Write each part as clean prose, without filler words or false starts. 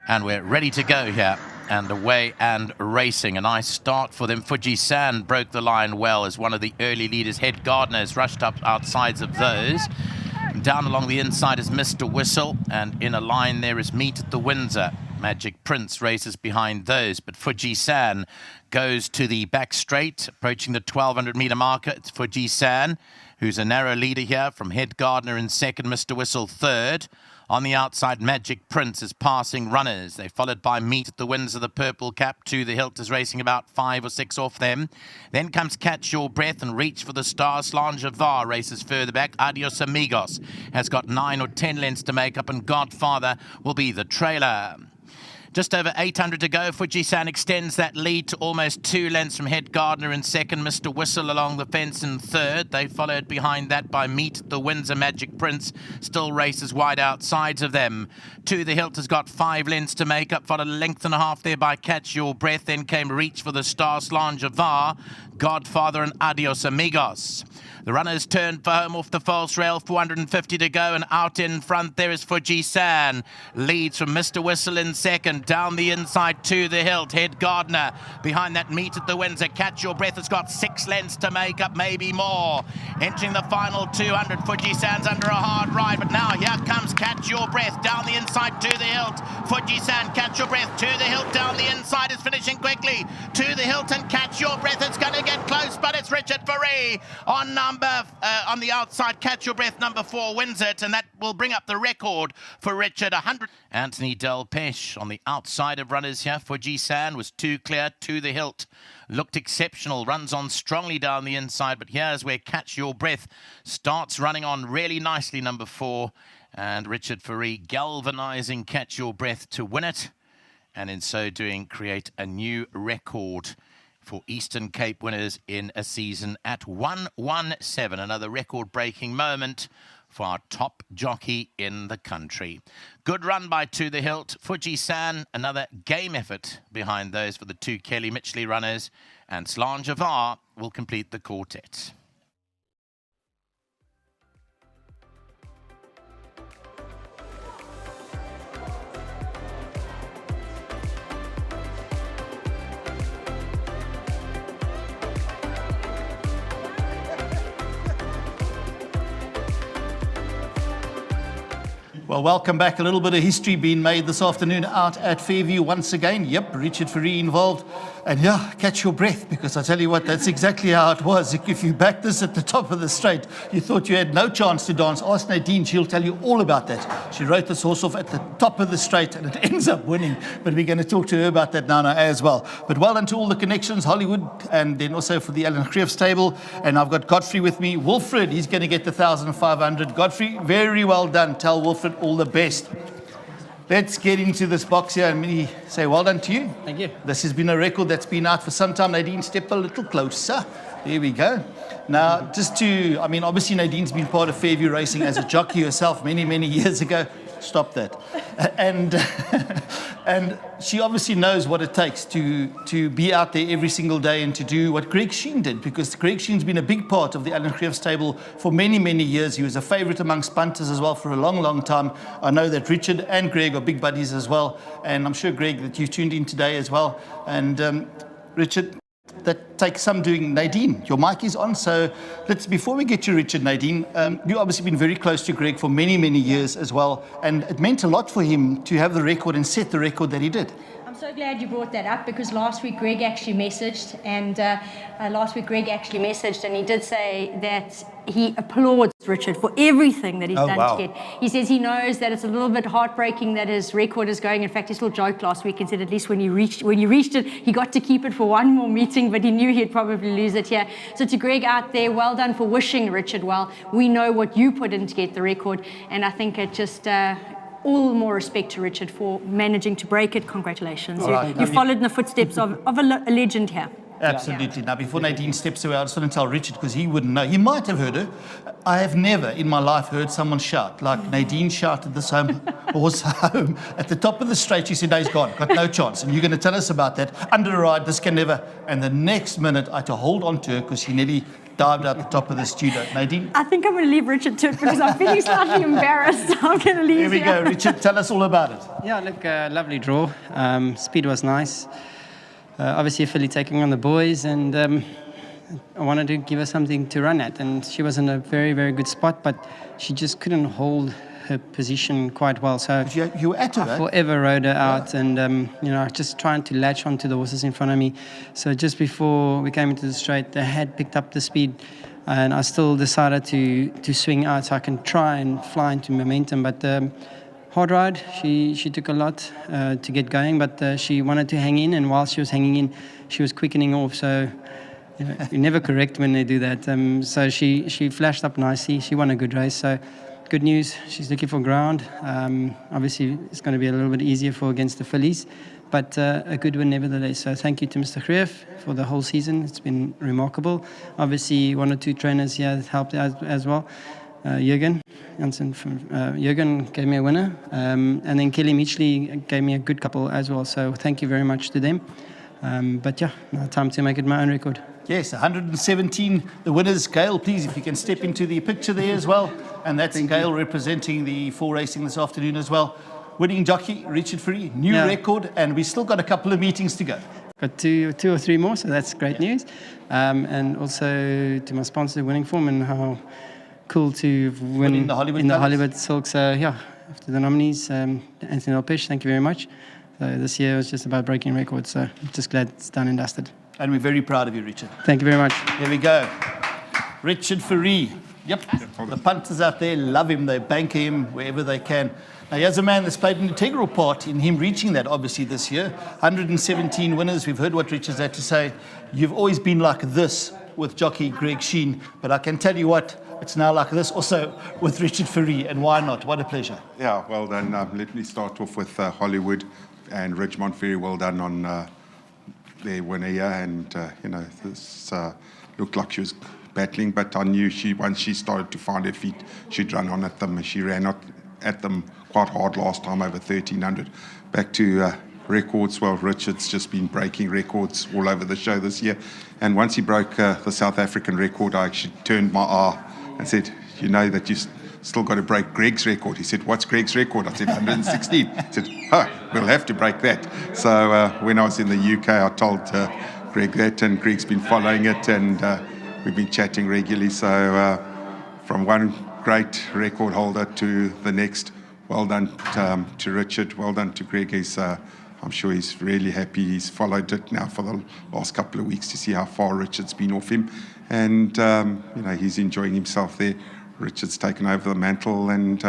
And we're ready to go here. And away and racing. A nice start for them. Fuji-san broke the line well as one of the early leaders. Head Gardeners rushed up outsides of those. Down along the inside is Mr. Whistle. And in a line there is Meet at the Windsor. Magic Prince races behind those. But Fuji-san goes to the back straight, approaching the 1,200-meter marker. It's Fuji-san, who's a narrow leader here, from Head Gardener in second, Mr. Whistle third. On the outside, Magic Prince is passing runners. They're followed by Meet at the Windsor, the purple cap. To the Hilt is racing about 5 or 6 off them. Then comes Catch Your Breath and Reach for the Stars. Slange of Var races further back. Adios Amigos has got 9 or 10 lengths to make up, and Godfather will be the trailer. Just over 800 to go. Fuji-san extends that lead to almost 2 lengths from Head Gardener in second. Mr. Whistle along the fence in third. They followed behind that by Meet at the Windsor. Magic Prince still races wide outsides of them. To the Hilt has got 5 lengths to make up, followed a length and a half there by Catch Your Breath. Then came Reach for the Star, Slange of Var, Godfather and Adios Amigos. The runners turned for home off the false rail, 450 to go, and out in front there is Fuji-san. Leads from Mr. Whistle in second, down the inside To the Hilt. Head Gardener behind that Meet at the Windsor. Catch Your Breath has got 6 lengths to make up, maybe more. Entering the final 200, Fuji-san's under a hard ride, but now here comes Catch Your Breath down the inside To the Hilt. Fuji-san, Catch Your Breath, To the Hilt down the inside is finishing quickly. To the Hilt and Catch Your Breath, it's going to get close, but it's Richard Furey on the outside. Catch Your Breath, number 4, wins it, and that will bring up the record for Richard, 100. Anthony Delpeche on the outside of runners here. Fuji-san was too clear. To the Hilt looked exceptional, runs on strongly down the inside, but here's where Catch Your Breath starts running on really nicely, number 4, and Richard Furey galvanizing Catch Your Breath to win it, and in so doing create a new record for Eastern Cape winners in a season at 1:17. Another record-breaking moment for our top jockey in the country. Good run by To the Hilt. Fuji-san, another game effort behind those for the 2 Kelly Mitchley runners. And Slange of Var will complete the quartet. Well, welcome back. A little bit of history being made this afternoon out at Fairview once again. Yep, Richard Furey involved. And yeah, catch your breath, because I tell you what, that's exactly how it was. If you backed this at the top of the straight, you thought you had no chance to dance. Ask Nadine, she'll tell you all about that. She wrote this horse off at the top of the straight, and it ends up winning. But we're going to talk to her about that now as well. But well done to all the connections, Hollywood, and then also for the Alan Greef stable. And I've got Godfrey with me. Wilfred, he's going to get the 1,500. Godfrey, very well done. Tell Wilfred all the best. Let's get into this box here and really say well done to you. Thank you. This has been a record that's been out for some time. Nadine, step a little closer. There we go. Now, obviously Nadine's been part of Fairview Racing as a jockey herself many, many years ago. Stop that. And she obviously knows what it takes to be out there every single day and to do what Greg Sheen did, because Greg Sheen's been a big part of the Alan Greef stable for many, many years. He was a favourite amongst punters as well for a long, long time. I know that Richard and Greg are big buddies as well, and I'm sure, Greg, that you tuned in today as well. And Richard, that takes some doing. Nadine, your mic is on, so before we get to Richard, Nadine, you've obviously been very close to Greg for many, many years as well, and it meant a lot for him to have the record and set the record that he did. I'm so glad you brought that up, because last week Greg actually messaged, and he did say that he applauds Richard for everything that he's done to get. He says he knows that it's a little bit heartbreaking that his record is going. In fact, he still joked last week and said at least when you reached it, he got to keep it for one more meeting, but he knew he'd probably lose it here. So to Greg out there, well done for wishing Richard well. We know what you put in to get the record, and I think it just all more respect to Richard for managing to break it. Congratulations. You followed in the footsteps of a legend here. Absolutely. Now, before Nadine steps away, I just want to tell Richard, because he wouldn't know. He might have heard her. I have never in my life heard someone shout like Nadine shouted this horse home at the top of the straight. She said, no, he's gone, got no chance. And you're going to tell us about that. Under a ride, this can never. And the next minute, I had to hold on to her because she nearly dived out the top of the studio. Nadine? I think I'm going to leave Richard to it because I'm feeling slightly embarrassed. I'm going to leave Here we here. go. Richard, tell us all about it. Yeah, look, lovely draw. Speed was nice. Obviously, a filly taking on the boys, and I wanted to give her something to run at. And she was in a very, very good spot, but she just couldn't hold her position quite well. So You were at her, I forever rode her out, and just trying to latch onto the horses in front of me. So just before we came into the straight, they had picked up the speed, and I still decided to swing out so I can try and fly into momentum. But hard ride, she took a lot to get going, but she wanted to hang in, and while she was hanging in, she was quickening off. So you never correct when they do that. So she flashed up nicely. She won a good race. So good news, she's looking for ground. Obviously, it's going to be a little bit easier against the fillies, but a good win nevertheless. So thank you to Mr. Greef for the whole season. It's been remarkable. Obviously, one or two trainers here helped as well. Jürgen gave me a winner, and then Kelly Mitchley gave me a good couple as well. So thank you very much to them. But yeah, now time to make it my own record. Yes, 117, the winners. Gail, please, if you can step into the picture there as well. And that's Gail representing the 4 racing this afternoon as well. Winning jockey, Richard Fourie, new record, and we've still got a couple of meetings to go. Got two or three more, so that's great news. And also to my sponsor, Winning Form, and how cool to win in the Hollywood Silk. So yeah, after the nominees, Anthony Alpesh, thank you very much. So this year was just about breaking records, so I'm just glad it's done and dusted. And we're very proud of you, Richard. Thank you very much. Here we go. Richard Fourie. Yep. The punters out there love him. They bank him wherever they can. Now, here's a man that's played an integral part in him reaching that, obviously, this year. 117 winners. We've heard what Richard's had to say. You've always been like this with jockey Greg Sheen, but I can tell you what, it's now like this also with Richard Fourie, and why not? What a pleasure. Yeah, well done. Let me start off with Hollywood and Ridgemont. Very well done on their winner here, and this looked like she was battling, but I knew once she started to find her feet, she'd run on at them. She ran at them quite hard last time, over 1,300. Back to records. Well, Richard's just been breaking records all over the show this year, and once he broke the South African record, I actually turned my eye and said, you know that you still got to break Greg's record. He said, what's Greg's record? I said, 116. He said, we'll have to break that. So when I was in the UK, I told Greg that, and Greg's been following it, and we've been chatting regularly. So from one great record holder to the next, well done to Richard, well done to Greg. I'm sure he's really happy. He's followed it now for the last couple of weeks to see how far Richard's been off him, and he's enjoying himself there. Richard's taken over the mantle, and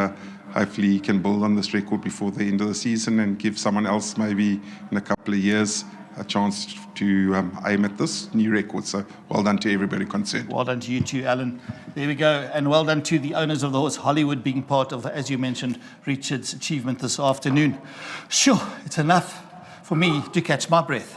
hopefully he can build on this record before the end of the season and give someone else maybe in a couple of years a chance to aim at this new record. So well done to everybody concerned. Well done to you too, Alan. There we go. And well done to the owners of the horse, Hollywood, being part of, as you mentioned, Richard's achievement this afternoon. Sure, it's enough for me to catch my breath.